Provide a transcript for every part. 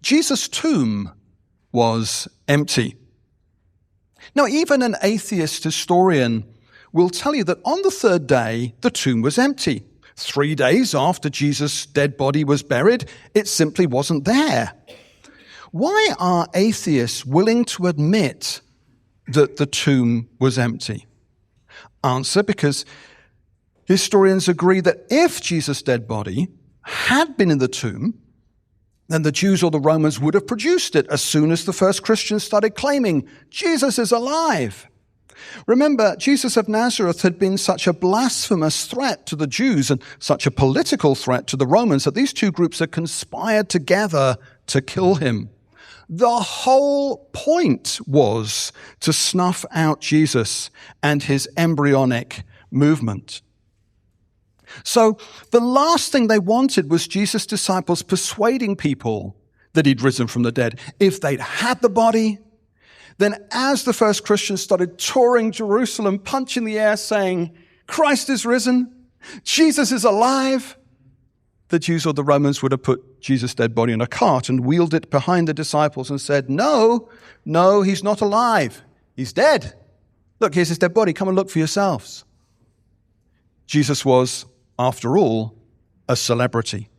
Jesus' tomb was empty. Now, even an atheist historian will tell you that on the third day, the tomb was empty. 3 days after Jesus' dead body was buried, it simply wasn't there. Why are atheists willing to admit that the tomb was empty? Answer, because historians agree that if Jesus' dead body had been in the tomb, then the Jews or the Romans would have produced it as soon as the first Christians started claiming, Jesus is alive. Remember, Jesus of Nazareth had been such a blasphemous threat to the Jews and such a political threat to the Romans that these two groups had conspired together to kill him. The whole point was to snuff out Jesus and his embryonic movement. So the last thing they wanted was Jesus' disciples persuading people that he'd risen from the dead. If they'd had the body, then as the first Christians started touring Jerusalem, punching the air, saying, Christ is risen, Jesus is alive, the Jews or the Romans would have put Jesus' dead body in a cart and wheeled it behind the disciples and said, no, he's not alive. He's dead. Look, here's his dead body. Come and look for yourselves. Jesus was, after all, a celebrity.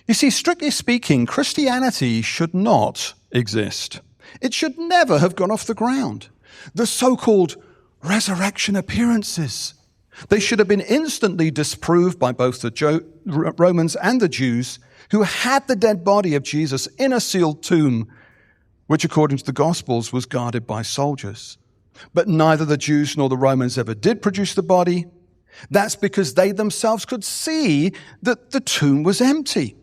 You see, strictly speaking, Christianity should not exist. It should never have gone off the ground. The so-called resurrection appearances, they should have been instantly disproved by both the Romans and the Jews who had the dead body of Jesus in a sealed tomb, which according to the Gospels was guarded by soldiers. But neither the Jews nor the Romans ever did produce the body. That's because they themselves could see that the tomb was empty.